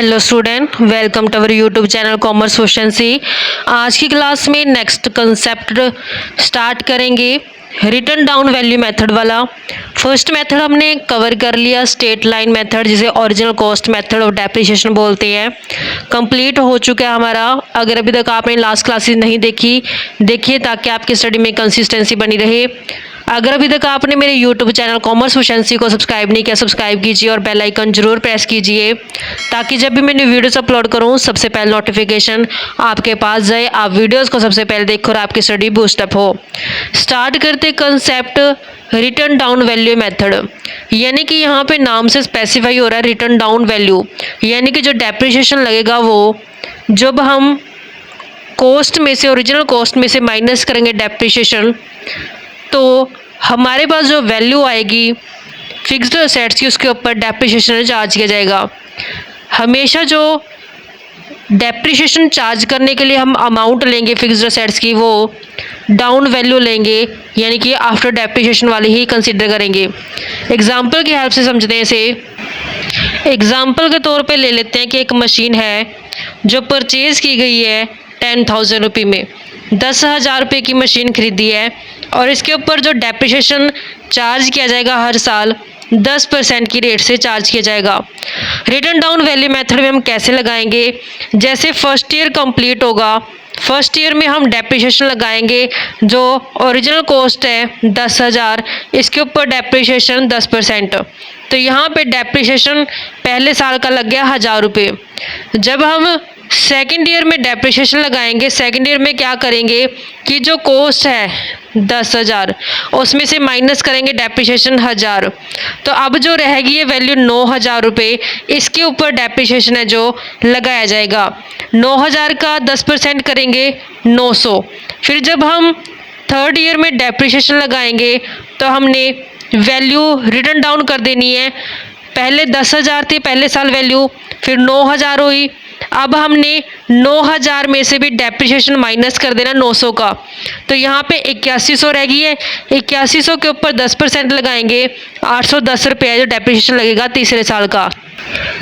Hello student, welcome to our YouTube channel commerce proficiency. आज की class में next concept start करेंगे written down value method वाला। First method हमने cover कर लिया, स्ट्रेट लाइन मेथड, जिसे original cost method of depreciation बोलते हैं। कंप्लीट हो चुका है हमारा। अगर अभी तक आपने लास्ट क्लासेस नहीं देखी, देखिए ताकि आपकी स्टडी में कंसिस्टेंसी बनी रहे। अगर अभी तक आपने मेरे यूट्यूब चैनल कॉमर्स प्रोफिशिएंसी को सब्सक्राइब नहीं किया, सब्सक्राइब कीजिए और बेल आइकन जरूर प्रेस कीजिए ताकि जब भी मैं न्यू वीडियोस अपलोड करूं सबसे पहले नोटिफिकेशन आपके पास जाए, आप वीडियोस को सबसे पहले देखो और आपकी स्टडी बूस्टअप हो। स्टार्ट करते concept return down value method, यानी कि यहाँ पे नाम से स्पेसिफाई हो रहा है रिटर्न डाउन वैल्यू, यानी कि जो डेप्रिसिएशन लगेगा वो जब हम कॉस्ट में से, ओरिजिनल कॉस्ट में से माइनस करेंगे डेप्रिसिएशन, तो हमारे पास जो वैल्यू आएगी फिक्स्ड असेट्स की, उसके ऊपर डेप्रिसिएशन चार्ज किया जाएगा। हमेशा जो डेप्रिसिएशन चार्ज करने के लिए हम अमाउंट लेंगे फिक्स्ड असेट्स की, वो डाउन वैल्यू लेंगे, यानी कि आफ्टर डेप्रिसिएशन वाली ही कंसिडर करेंगे। एग्जांपल की हेल्प से समझते हैं इसे। एग्जांपल के तौर पे ले लेते हैं कि एक मशीन है जो परचेज की गई है 10,000 रुपये में, 10,000 रुपये की मशीन खरीदी है और इसके ऊपर जो डेप्रिसिएशन चार्ज किया जाएगा हर साल 10% की रेट से चार्ज किया जाएगा। रिटर्न डाउन वैल्यू मेथड में हम कैसे लगाएंगे, जैसे फर्स्ट ईयर कंप्लीट होगा, फर्स्ट ईयर में हम डेप्रिसिएशन लगाएंगे, जो ओरिजिनल कॉस्ट है 10,000, इसके ऊपर डेप्रिसिएशन 10%। तो यहाँ पे डेप्रिसिएशन पहले साल का लग गया 1,000 रुपये। जब हम सेकेंड ईयर में डेप्रिसिएशन लगाएंगे, सेकेंड ईयर में क्या करेंगे कि जो कॉस्ट है 10,000 उसमें से माइनस करेंगे डेप्रिसिएशन 1,000, तो अब जो रहेगी ये वैल्यू 9,000 रुपये, इसके ऊपर डेप्रिसिएशन है जो लगाया जाएगा। 9,000 का 10% करेंगे 900। फिर जब हम थर्ड ईयर में डेप्रिसिएशन लगाएंगे तो हमने वैल्यू रिटर्न डाउन कर देनी है। पहले 10,000 थी पहले साल वैल्यू, फिर 9,000 हुई। अब हमने 9,000 में से भी डेप्रिसिएशन माइनस कर देना 900 का, तो यहाँ पे 8100 रह गई है। 8100 के ऊपर 10% लगाएंगे, 810 रुपये जो डेप्रिसिएशन लगेगा तीसरे साल का।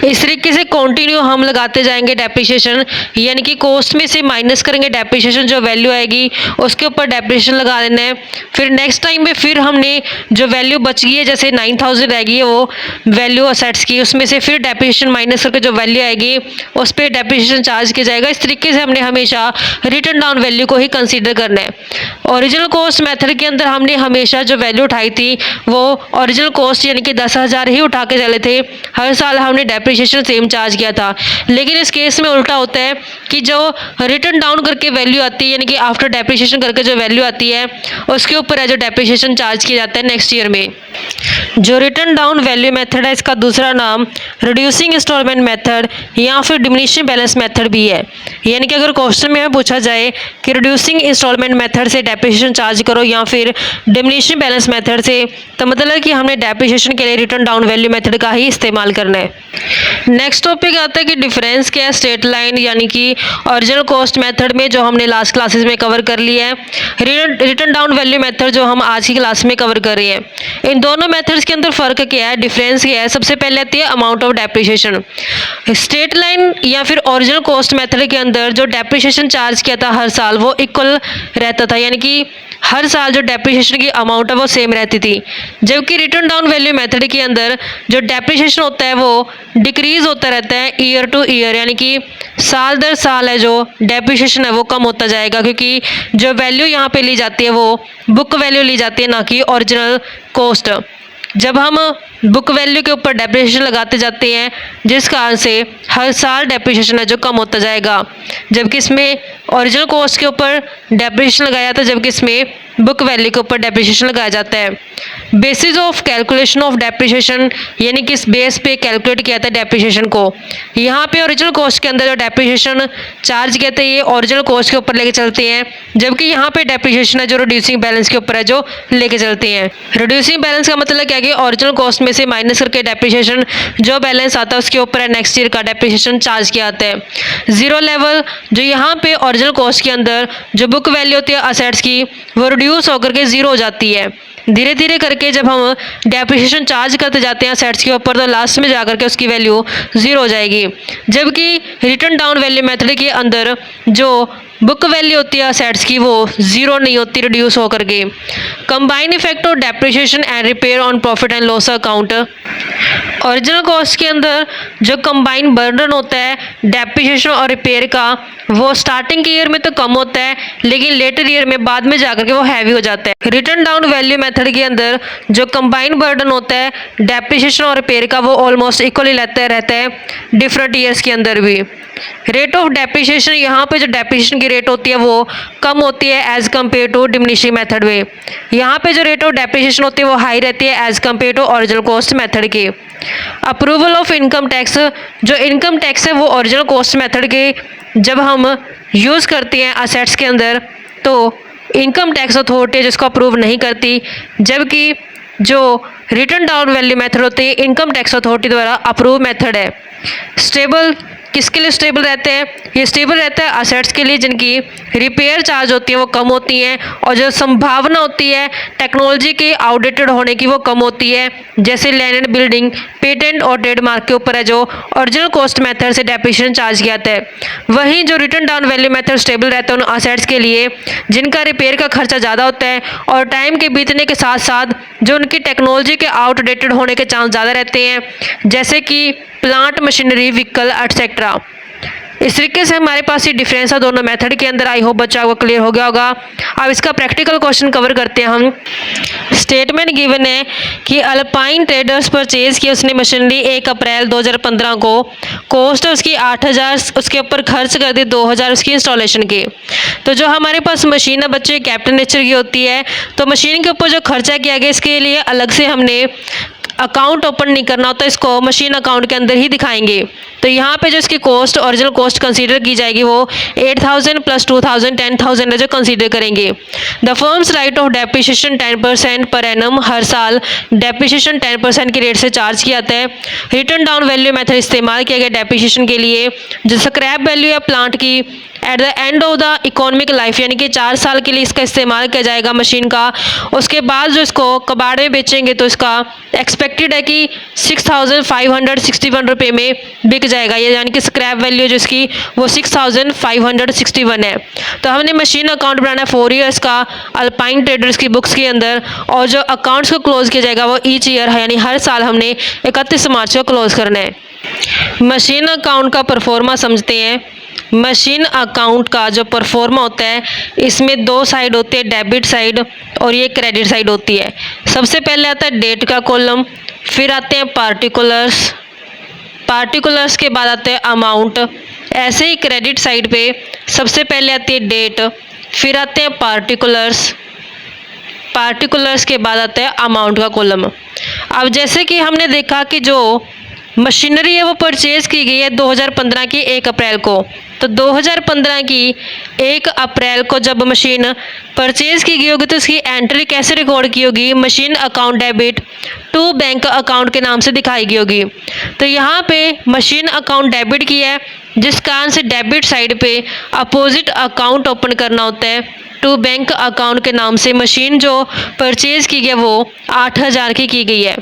इस तरीके से कंटिन्यू हम लगाते जाएंगे डेप्रिसिएशन, यानी कि कॉस्ट में से माइनस करेंगे डेप्रिसिएशन, जो वैल्यू आएगी उसके ऊपर डेप्रिसिएशन लगा देना है। फिर नेक्स्ट टाइम में फिर हमने जो वैल्यू बच गई है, जैसे 9,000 रह गई है वो वैल्यू असेट्स की, उसमें से फिर डेप्रिसिएशन माइनस करके जो वैल्यू आएगी उस पर डेप्रिसिएशन चार्ज किया जाएगा। इस तरीके से हमने हमेशा रिटर्न डाउन वैल्यू को ही कंसिडर करना है। ओरिजिनल कॉस्ट मेथड के अंदर हमने हमेशा जो वैल्यू उठाई थी वो ओरिजिनल कॉस्ट यानी कि 10,000 ही उठा के चले थे, हर साल हमने डेप्रिसिएशन सेम चार्ज किया था। लेकिन इस केस में उल्टा होता है कि जो रिटर्न डाउन करके वैल्यू आती है, यानी कि आफ्टर डेप्रिसिएशन करके जो वैल्यू आती है उसके ऊपर है जो डेप्रिसिएशन चार्ज किया जाता है नेक्स्ट ईयर में। जो रिटर्न डाउन वैल्यू मेथड है, इसका दूसरा नाम रिड्यूसिंग इंस्टॉलमेंट मेथड या फिर डिमिनिशिंग बैलेंस मेथड भी है। यानी कि अगर क्वेश्चन में पूछा जाए कि रिड्यूसिंग इंस्टॉलमेंट मेथड से डेप्रिसिएशन चार्ज करो या फिर डिमिनिशिंग बैलेंस मेथड से, तो मतलब कि हमने डेप्रिसिएशन के लिए रिटर्न डाउन वैल्यू मेथड का ही इस्तेमाल करना है। नेक्स्ट टॉपिक आता है कि डिफरेंस क्या है स्ट्रेट लाइन यानी कि ओरिजिनल कॉस्ट मेथड में, जो हमने लास्ट क्लासेस में कवर कर लिया है। रिटर्न डाउन वैल्यू मेथड जो हम आज की क्लास में कवर कर रहे हैं। इन दोनों मेथड्स के अंदर फ़र्क क्या है, डिफरेंस क्या है। सबसे पहले आती है amount of depreciation. Straight line या फिर ओरिजिनल कॉस्ट मेथड के अंदर जो डेप्रिसिएशन चार्ज किया था हर साल वो इक्वल रहता था, यानी कि हर साल जो डेप्रिसिएशन की अमाउंट है वो सेम रहती थी। जबकि रिटर्न डाउन वैल्यू मेथड के अंदर जो डेप्रिसिएशन होता है वो डिक्रीज होता रहता है ईयर टू ईयर, यानी कि साल दर साल है जो डेप्रिसिएशन है वो कम होता जाएगा, क्योंकि जो वैल्यू यहाँ पे ली जाती है वो बुक वैल्यू ली जाती है, ना कि ओरिजिनल कॉस्ट। जब हम बुक वैल्यू के ऊपर डेप्रिसिएशन लगाते जाते हैं, जिस कारण से हर साल डेप्रिसिएशन है जो कम होता जाएगा, जबकि इसमें ओरिजिनल कॉस्ट के ऊपर डेप्रिसिएशन लगाया जाता है, जबकि इसमें बुक वैल्यू के ऊपर डेप्रिसिएशन लगाया जाता है। Basis of calculation of depreciation, यानी कि इस बेस पे कैलकुलेट किया जाता है डेप्रिसिएशन को। यहाँ पे ओरिजिनल कॉस्ट के अंदर जो डेप्रिसिएशन चार्ज किया जाता है ये ओरिजिनल कॉस्ट के ऊपर लेके चलते हैं, जबकि यहाँ पे डेप्रिसिएशन है जो रिड्यूसिंग बैलेंस के ऊपर है जो लेके चलते हैं। रिड्यूसिंग बैलेंस का मतलब क्या है कि ओरिजिनल कॉस्ट में से माइनस करके डेप्रिसिएशन जो बैलेंस आता है उसके ऊपर है नेक्स्ट ईयर का डेप्रिसिएशन चार्ज किया जाता है। जीरो लेवल, जो यहाँ पे ओरिजिनल कॉस्ट के अंदर जो बुक वैल्यू होती है असेट्स की वो रिड्यूस होकर के जीरो हो जाती है, धीरे धीरे करके जब हम डेप्रिसिएशन चार्ज करते जाते हैं असेट्स के ऊपर तो लास्ट में जाकर के उसकी वैल्यू 0 हो जाएगी। जबकि रिटर्न डाउन वैल्यू मेथड के अंदर जो बुक वैल्यू होती है असेट्स की वो 0 नहीं होती, रिड्यूस होकर के। Combine effect of depreciation and repair on profit and loss account. Original cost के अंदर जो कंबाइन बर्डन होता है डेप्रिसिएशन और रिपेयर का वो स्टार्टिंग के ईयर में तो कम होता है लेकिन लेटर ईयर में बाद में जाकर के वो हैवी हो जाता है। रिटर्न डाउन वैल्यू मेथड के अंदर जो कंबाइन बर्डन होता है डेप्रिसिएशन और रिपेयर का वो ऑलमोस्ट इक्वली रहता है डिफरेंट ईयर्स के अंदर भी। रेट ऑफ डेप्रिसिएशन, यहाँ पे जो डेप्रिसिएशन की रेट होती है वो कम होती है as compare to diminishing method में। यहाँ पे जो रेट ऑफ डेप्रिसिएशन होती है वो हाई रहती है as compare to original cost method के। अप्रूवल ऑफ इनकम टैक्स, जो इनकम टैक्स है वो ओरिजिनल कॉस्ट मेथड के जब हम यूज़ करते हैं असेट्स के अंदर तो इनकम टैक्स अथॉरिटी जिसको अप्रूव नहीं करती, जबकि जो रिटर्न डाउन वैल्यू मेथड होती है इनकम टैक्स अथॉरिटी द्वारा अप्रूव मेथड है। स्टेबल, किसके लिए स्टेबल रहते हैं? ये स्टेबल रहता है असेट्स के लिए जिनकी रिपेयर चार्ज होती है वो कम होती हैं और जो संभावना होती है टेक्नोलॉजी के आउटडेटेड होने की वो कम होती है, जैसे लैंड एंड बिल्डिंग, पेटेंट और ट्रेडमार्क के ऊपर है जो ओरिजिनल कॉस्ट मेथड से डेप्रिसिएशन चार्ज किया जाता है। वहीं जो return down value method stable रहता है उन असेट्स के लिए जिनका रिपेयर का खर्चा ज़्यादा होता है और टाइम के बीतने के साथ साथ जो उनकी टेक्नोलॉजी के आउटडेटेड होने के चांस ज़्यादा रहते हैं, जैसे कि प्लांट, मशीनरी, व्हीकल एटसेट्रा। इस तरीके से हमारे पास ये डिफरेंस है दोनों मेथड के अंदर। आई होप बच्चा को क्लियर हो गया होगा। अब इसका प्रैक्टिकल क्वेश्चन कवर करते हैं हम। स्टेटमेंट गिवन है कि अल्पाइन ट्रेडर्स परचेज की उसने मशीनरी 1 अप्रैल 2015 को, कॉस्ट उसकी 8,000, उसके ऊपर खर्च कर दी 2,000 उसकी इंस्टॉलेशन के। तो जो हमारे पास मशीन है बच्चे कैपिटल नेचर की होती है, तो मशीन के ऊपर जो खर्चा किया गया इसके लिए अलग से हमने अकाउंट ओपन नहीं करना होता, इसको मशीन अकाउंट के अंदर ही दिखाएंगे। तो यहाँ पे जो इसकी कॉस्ट, ओरिजिनल कॉस्ट कंसीडर की जाएगी वो 8,000 प्लस 2,000 10,000 है जो कंसीडर करेंगे। The firms right of depreciation 10% per annum, हर साल डेप्रिसिएशन 10% के रेट से चार्ज किया जाता है। रिटर्न डाउन वैल्यू मेथड इस्तेमाल किया गया डेप्रिसिएशन के लिए। जो स्क्रैप वैल्यू है प्लांट की at the end of the economic life, यानी कि 4 साल के लिए इसका इस्तेमाल किया जाएगा मशीन का। उसके बाद जो इसको कबाड़ में बेचेंगे तो इसका एक्सपेक्टेड है कि 6,561 रुपये में बिक जाएगा, ये यानी कि स्क्रैप वैल्यू जो इसकी वो 6,561 है। तो हमने मशीन अकाउंट बनाना है 4 ईयर्स का अल्पाइन ट्रेडर्स की बुक्स के अंदर, और जो अकाउंट्स को क्लोज किया जाएगा वो ईच ईयर है, यानी हर साल हमने 31 मार्च को क्लोज करना है। मशीन अकाउंट का परफॉर्मा समझते हैं। मशीन अकाउंट का जो परफॉर्मा होता है इसमें 2 साइड होती है, डेबिट साइड और ये क्रेडिट साइड होती है। सबसे पहले आता है डेट का कॉलम, फिर आते हैं पार्टिकुलर्स, पार्टिकुलर्स के बाद आते हैं अमाउंट। ऐसे ही क्रेडिट साइड पे सबसे पहले आती है डेट, फिर आते हैं पार्टिकुलर्स, पार्टिकुलर्स के बाद आता है अमाउंट का कॉलम। अब जैसे कि हमने देखा कि जो मशीनरी है वो परचेज़ की गई है 2015 की 1 अप्रैल को, तो 2015 की 1 अप्रैल को जब मशीन परचेज़ की गई होगी तो उसकी एंट्री कैसे रिकॉर्ड की होगी? Machine account debit to bank account के नाम से दिखाई गई होगी। तो यहाँ पे मशीन अकाउंट डेबिट की है, जिस कारण से डेबिट साइड पे अपोजिट अकाउंट ओपन करना होता है टू बैंक अकाउंट के नाम से। मशीन जो परचेज़ की गई वो 8,000 की गई है।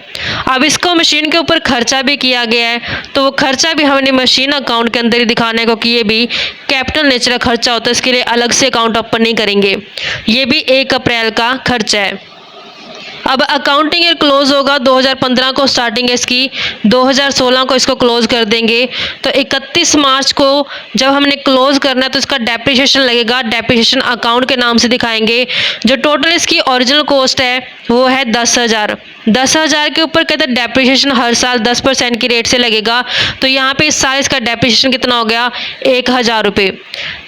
अब इसको मशीन के ऊपर खर्चा भी किया गया है, तो वो खर्चा भी हमने मशीन अकाउंट के अंदर ही दिखाना है, क्योंकि ये भी कैपिटल नेचर का खर्चा होता है, इसके लिए अलग से अकाउंट ओपन नहीं करेंगे। ये भी 1 अप्रैल का खर्चा है। अब अकाउंटिंग ईयर क्लोज होगा 2015 को, स्टार्टिंग है इसकी 2016 को इसको क्लोज कर देंगे। तो 31 मार्च को जब हमने क्लोज करना है तो इसका डेप्रिसिएशन लगेगा, डेप्रिसिएशन अकाउंट के नाम से दिखाएंगे। जो टोटल इसकी ओरिजिनल कॉस्ट है वो है 10,000। 10,000 के ऊपर कहते हैं डेप्रिसिएशन हर साल 10% की रेट से लगेगा, तो यहाँ पे इस साल इसका डेप्रिसिएशन कितना हो गया? 1,000 रुपये।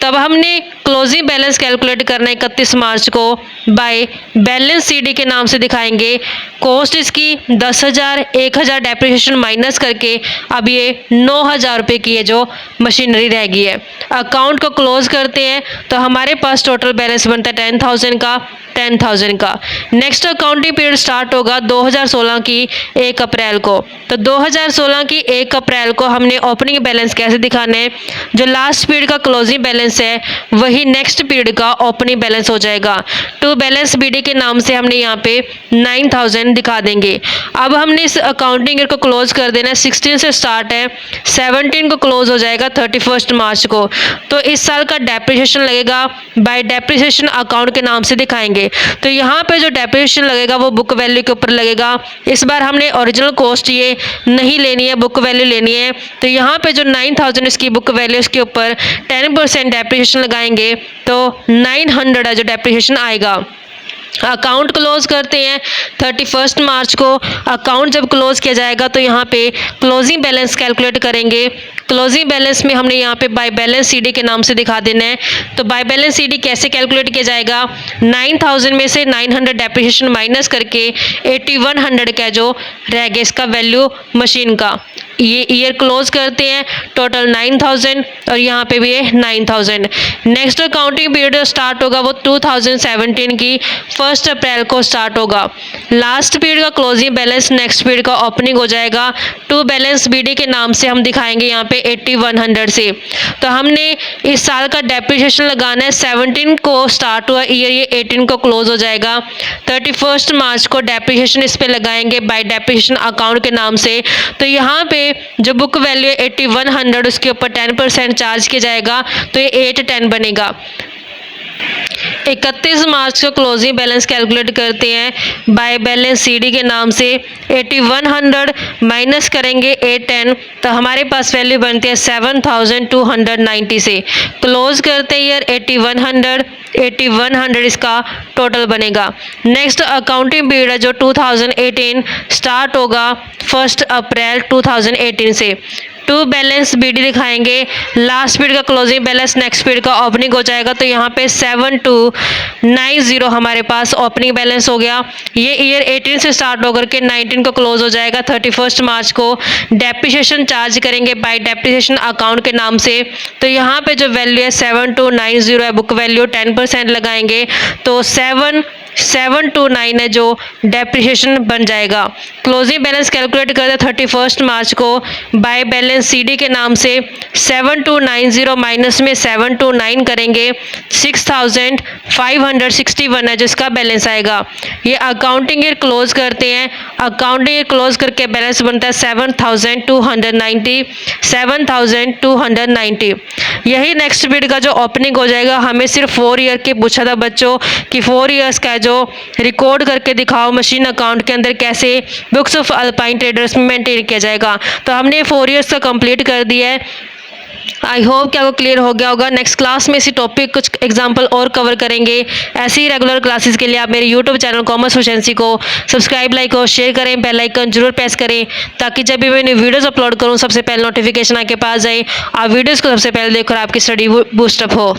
तब हमने क्लोजिंग बैलेंस कैलकुलेट करना है 31 मार्च को बाय बैलेंस सीडी के नाम से दिखाएंगे। कॉस्ट इसकी 10,000, 1,000 डेप्रिसिएशन माइनस करके अब ये 9,000 रुपये की है जो मशीनरी रह गई है। अकाउंट को क्लोज करते हैं तो हमारे पास टोटल बैलेंस बनता है 10,000 का। 10,000 का। नेक्स्ट अकाउंटिंग पीरियड स्टार्ट होगा 2016 की 1 अप्रैल को। तो 2016 की 1 अप्रैल को हमने ओपनिंग बैलेंस कैसे दिखाना है, जो लास्ट पीरियड का क्लोजिंग बैलेंस है वही नेक्स्ट पीरियड का ओपनिंग बैलेंस हो जाएगा। टू बैलेंस बीडी के नाम से हमने यहाँ पे 9,000 दिखा देंगे। अब हमने इस अकाउंटिंग ईयर को क्लोज कर देना है। 16 से स्टार्ट है, 17 को क्लोज हो जाएगा 31 मार्च को। तो इस साल का डेप्रिसिएशन लगेगा, बाय डेप्रिसिएशन अकाउंट के नाम से दिखाएंगे। तो यहाँ पे जो डेप्रिसिएशन लगेगा वो बुक वैल्यू के ऊपर लगेगा। इस बार हमने ओरिजिनल कॉस्ट ये नहीं लेनी है, बुक वैल्यू लेनी है। तो यहाँ पे जो 9,000 इसकी बुक वैल्यू, उसके ऊपर 10% डेप्रिसिएशन लगाएंगे तो 900 है जो डेप्रिसिएशन आएगा। अकाउंट क्लोज करते हैं 31 मार्च को। अकाउंट जब क्लोज किया जाएगा तो यहाँ पे क्लोजिंग बैलेंस कैलकुलेट करेंगे। क्लोजिंग बैलेंस में हमने यहाँ पे बाय बैलेंस सीडी के नाम से दिखा देना है। तो बाय बैलेंस सीडी कैसे कैलकुलेट किया जाएगा, 9,000 में से 900 डेप्रिसिएशन माइनस करके 8100 का जो रह गया इसका वैल्यू मशीन का, ये ईयर क्लोज करते हैं। टोटल 9,000 और यहाँ पे भी है 9,000। नेक्स्ट अकाउंटिंग पीरियड स्टार्ट होगा वो 2017 की 1 अप्रैल को स्टार्ट होगा। लास्ट पीरियड का क्लोजिंग बैलेंस नेक्स्ट पीरियड का ओपनिंग हो जाएगा। टू बैलेंस बीडी के नाम से हम दिखाएंगे यहाँ पे 8100 से। तो हमने इस साल का डेप्रिसिएशन लगाना है। 17 को स्टार्ट हुआ ईयर, ये 18 को क्लोज हो जाएगा। 31 मार्च को डेप्रिसिएशन इस पे लगाएंगे बाय डेप्रिसिएशन अकाउंट के नाम से। तो यहाँ पे जो बुक वैल्यू है 8100, उसके ऊपर 10% चार्ज किया जाएगा तो ये 810 बनेगा। 31 मार्च को क्लोजिंग बैलेंस कैलकुलेट करते हैं बाय बैलेंस सीडी के नाम से। 8100 माइनस करेंगे 810 तो हमारे पास वैल्यू बनती है 7290 से। क्लोज करते हैं ईयर 8100 इसका टोटल बनेगा। नेक्स्ट अकाउंटिंग पीरियड है जो 2018 स्टार्ट होगा 1 अप्रैल 2018 से। टू बैलेंस बीडी दिखाएंगे। लास्ट पीरियड का क्लोजिंग बैलेंस नेक्स्ट पीरियड का ओपनिंग हो जाएगा तो यहाँ पे 7290 हमारे पास ओपनिंग बैलेंस हो गया। ये ईयर 18 से स्टार्ट होकर के 19 को क्लोज हो जाएगा। 31 मार्च को डेप्रिसिएशन चार्ज करेंगे बाय डेप्रिसिएशन अकाउंट के नाम से। तो यहाँ पे जो वैल्यू है 7290 है बुक वैल्यू, 10% लगाएंगे तो 729 है जो डेप्रिसिएशन बन जाएगा। क्लोजिंग बैलेंस कैलकुलेट करते 31 मार्च को बाय बैलेंस सीडी के नाम से। 7290 माइनस में 729 करेंगे 6561 है जिसका बैलेंस आएगा। ये अकाउंटिंग ईयर क्लोज करते हैं। अकाउंटिंग ईयर क्लोज करके बैलेंस बनता है 7290। यही नेक्स्ट पीरियड का जो ओपनिंग हो जाएगा। हमें सिर्फ 4 ईयर के पूछा था बच्चों कि 4 ईयर्स का जो रिकॉर्ड करके दिखाओ मशीन अकाउंट के अंदर कैसे बुक्स ऑफ अल्पाइन ट्रेडर्स में मेंटेन किया जाएगा। तो हमने 4 ईयर्स का कंप्लीट कर दिया है। आई होप कि आपको क्लियर हो गया होगा। नेक्स्ट क्लास में इसी टॉपिक कुछ एग्जांपल और कवर करेंगे। ऐसी ही रेगुलर क्लासेस के लिए आप मेरे यूट्यूब चैनल कॉमर्स एफिशिएंसी को सब्सक्राइब, लाइक और शेयर करें। बेल आइकन जरूर प्रेस करें ताकि जब भी मैं न्यू वीडियोस अपलोड करूं सबसे पहले नोटिफिकेशन आपके पास जाए। आप वीडियोस को सबसे पहले देखकर आपकी स्टडी बूस्टअप हो।